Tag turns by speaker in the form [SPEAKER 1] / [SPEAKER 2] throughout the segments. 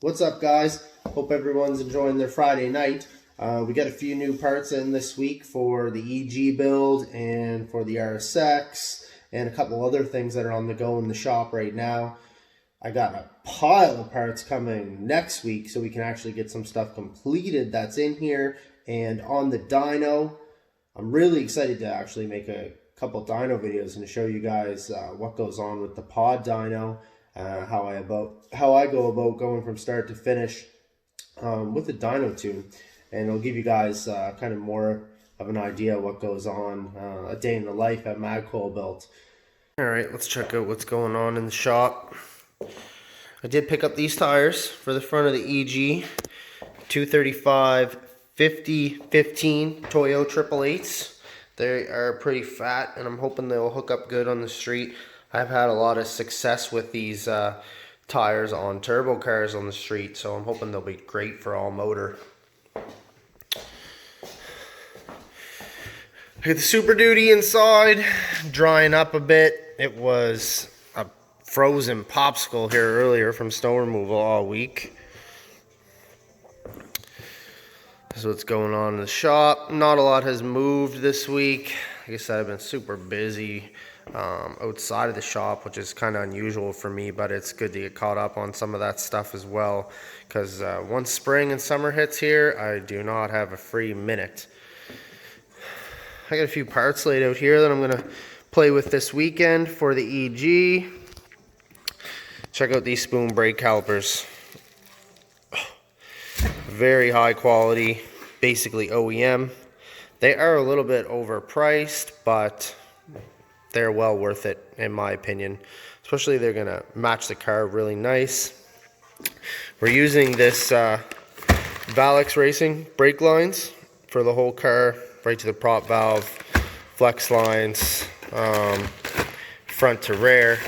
[SPEAKER 1] What's up, guys? Hope everyone's enjoying their Friday night. We got a few new parts in this week for the EG build and for the RSX and a couple other things that are on the go in the shop right now. I got a pile of parts coming next week so we can actually get some stuff completed that's in here. And on the dyno, I'm really excited to actually make a couple dyno videos and to show you guys what goes on with the pod dyno. How I go about going from start to finish with the dyno tune, and it'll give you guys kind of more of an idea of what goes on a day in the life at Madcoilbuilt. All right, let's check out what's going on in the shop. I did pick up these tires for the front of the EG 235 50/15 Toyo 888s. They are pretty fat, and I'm hoping they'll hook up good on the street. I've had a lot of success with these tires on turbo cars on the street, so I'm hoping they'll be great for all motor. I got the Super Duty inside, drying up a bit. It was a frozen popsicle here earlier from snow removal all week. This is what's going on in the shop. Not a lot has moved this week. Like I said, I've been super busy outside of the shop, which is kind of unusual for me, but it's good to get caught up on some of that stuff as well, because once spring and summer hits here, I do not have a free minute. I got a few parts laid out here that I'm going to play with this weekend for the EG. Check out these spoon brake calipers. Very high quality, basically OEM. They are a little bit overpriced, but they're well worth it in my opinion. Especially they're gonna match the car really nice. We're using this Valix Racing brake lines for the whole car, right to the prop valve, flex lines, front to rear.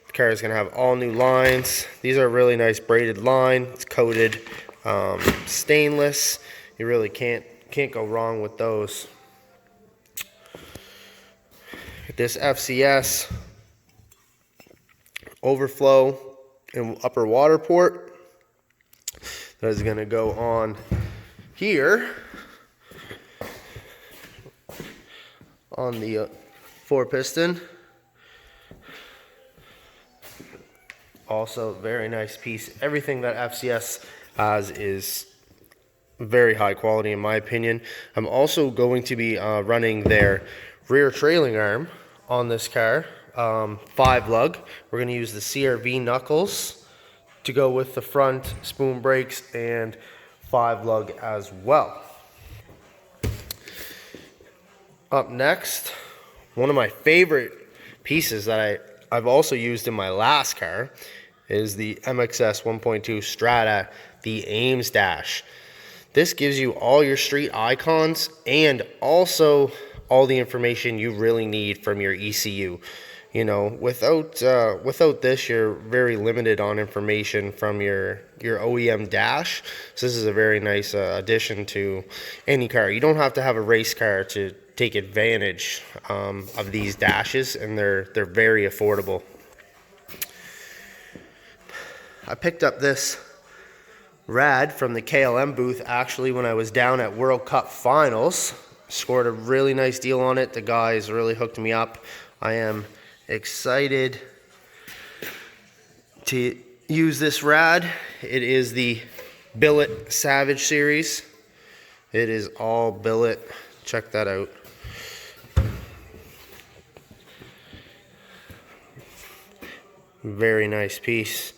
[SPEAKER 1] The car is gonna have all new lines. These are really nice braided line. It's coated stainless. You really can't go wrong with those. This FCS overflow and upper water port that is going to go on here on the 4-piston. Also, very nice piece. Everything that FCS has is very high quality in my opinion. I'm also going to be running their rear trailing arm on this car, 5-lug. We're going to use the CRV knuckles to go with the front spoon brakes and 5-lug as well. Up next, one of my favorite pieces that I've also used in my last car is the MXS 1.2 Strata, the Ames dash. This gives you all your street icons and also all the information you really need from your ECU. You know, without this, you're very limited on information from your OEM dash. So this is a very nice addition to any car. You don't have to have a race car to take advantage of these dashes, and they're very affordable. I picked up this rad from the KLM booth actually when I was down at World Cup Finals. Scored a really nice deal on it. The guys really hooked me up. I am excited to use this rad. It is the Billet Savage series. It is all billet. Check that out. Very nice piece.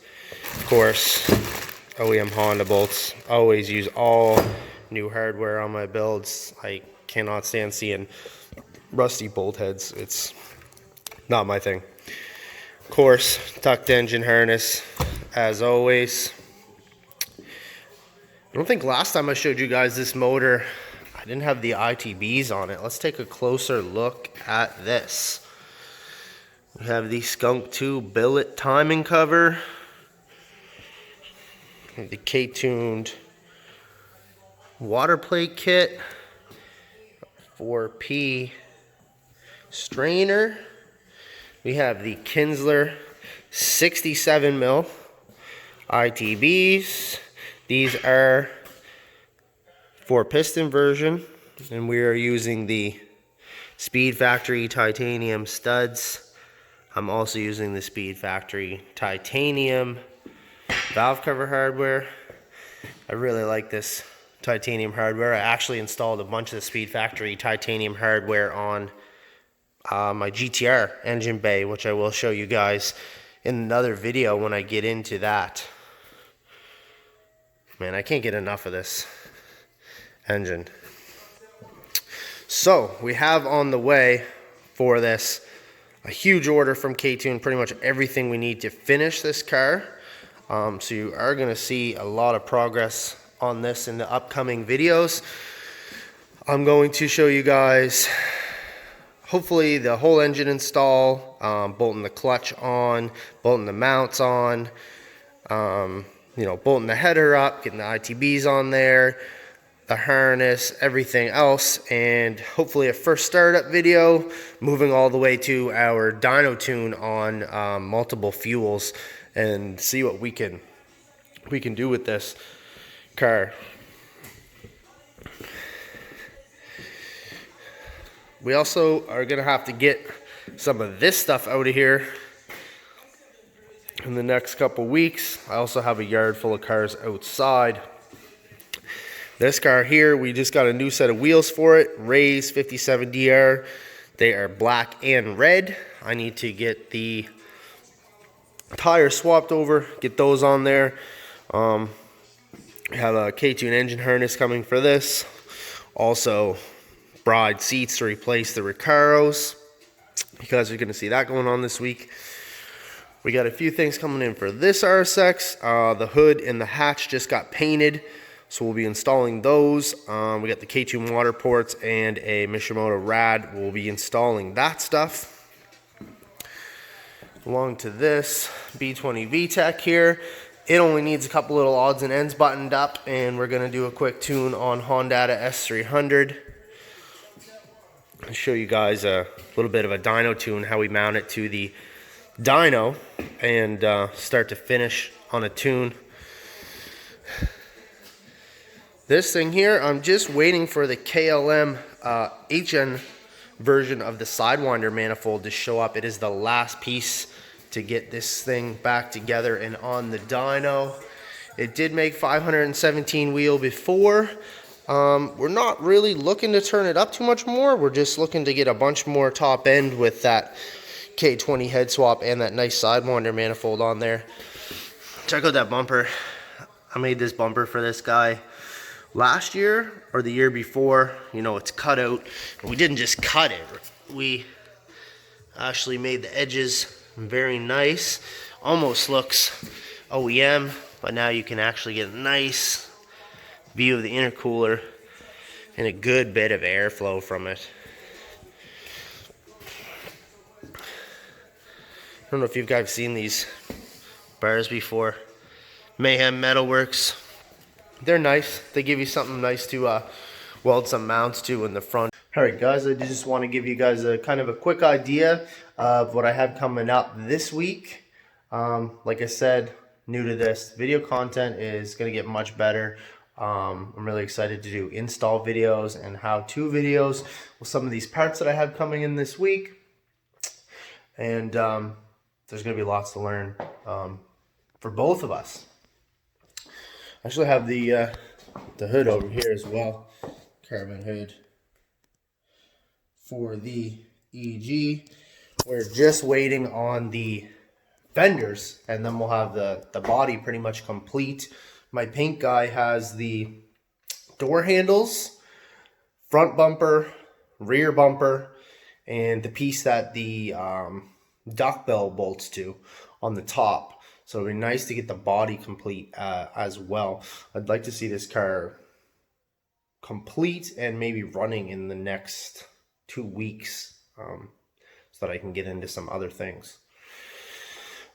[SPEAKER 1] Of course, OEM Honda bolts. Always use all new hardware on my builds. I cannot stand seeing rusty bolt heads. It's not my thing. Of course, tucked engine harness as always. I don't think last time I showed you guys this motor, I didn't have the Itbs on it. Let's take a closer look at this. We have the Skunk 2 billet timing cover. The K-tuned water plate kit, 4P strainer. We have the Kinsler 67 mil Itbs. These are for piston version, and we are using the Speed Factory titanium studs. I'm also using the Speed Factory titanium valve cover hardware. I really like this titanium hardware. I actually installed a bunch of the Speed Factory titanium hardware on my GTR engine bay, which I will show you guys in another video when I get into that. Man, I can't get enough of this engine. So we have on the way for this a huge order from K-Tune, pretty much everything we need to finish this car. So you are going to see a lot of progress on this in the upcoming videos. I'm going to show you guys hopefully the whole engine install, bolting the clutch on, bolting the mounts on, bolting the header up, getting the ITBs on there, the harness, everything else, and hopefully a first startup video, moving all the way to our dyno tune on multiple fuels, and see what we can do with this car. We also are gonna have to get some of this stuff out of here in the next couple weeks. I also have a yard full of cars outside. This car here, we just got a new set of wheels for it, Ray's 57DR. They are black and red. I need to get the tires swapped over, get those on there. We have a K-Tune engine harness coming for this. Also, bride seats to replace the Recaros. You guys are going to see that going on this week. We got a few things coming in for this RSX. The hood and the hatch just got painted, so we'll be installing those. We got the K-Tune water ports and a Mishimoto rad. We'll be installing that stuff. Along to this B20 VTEC here. It only needs a couple little odds and ends buttoned up, and we're going to do a quick tune on Honda S300. I'll show you guys a little bit of a dyno tune, how we mount it to the dyno, and start to finish on a tune. This thing here, I'm just waiting for the KLM HN version of the Sidewinder manifold to show up. It is the last piece to get this thing back together and on the dyno. It did make 517 wheel before. We're not really looking to turn it up too much more. We're just looking to get a bunch more top end with that K20 head swap and that nice Sidewinder manifold on there. Check out that bumper. I made this bumper for this guy last year or the year before. You know, it's cut out. We didn't just cut it. We actually made the edges very nice. Almost looks OEM, but now you can actually get a nice view of the intercooler and a good bit of airflow from it. I don't know if you guys have seen these bars before. Mayhem Metalworks. They're nice. They give you something nice to weld some mounts to in the front. Alright guys, I just want to give you guys a kind of a quick idea of what I have coming up this week. Like I said, new to this, video content is going to get much better. I'm really excited to do install videos and how-to videos with some of these parts that I have coming in this week. And there's going to be lots to learn for both of us. I actually have the hood over here as well, carbon hood for the EG. We're just waiting on the fenders, and then we'll have the body pretty much complete. My paint guy has the door handles, front bumper, rear bumper, and the piece that the duck bell bolts to on the top. So it'd be nice to get the body complete as well. I'd like to see this car complete and maybe running in the next 2 weeks so that I can get into some other things.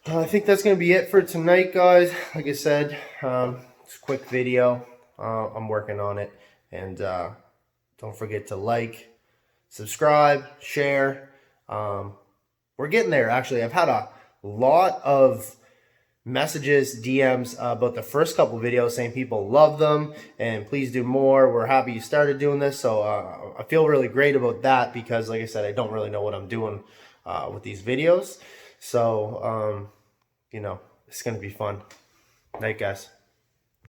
[SPEAKER 1] I think that's going to be it for tonight, guys. Like I said, it's a quick video. I'm working on it. And don't forget to like, subscribe, share. We're getting there, actually. I've had a lot of messages, DMs about the first couple videos saying people love them and please do more. We're happy you started doing this. So I feel really great about that because, like I said, I don't really know what I'm doing with these videos. So, you know, it's going to be fun. Night, guys.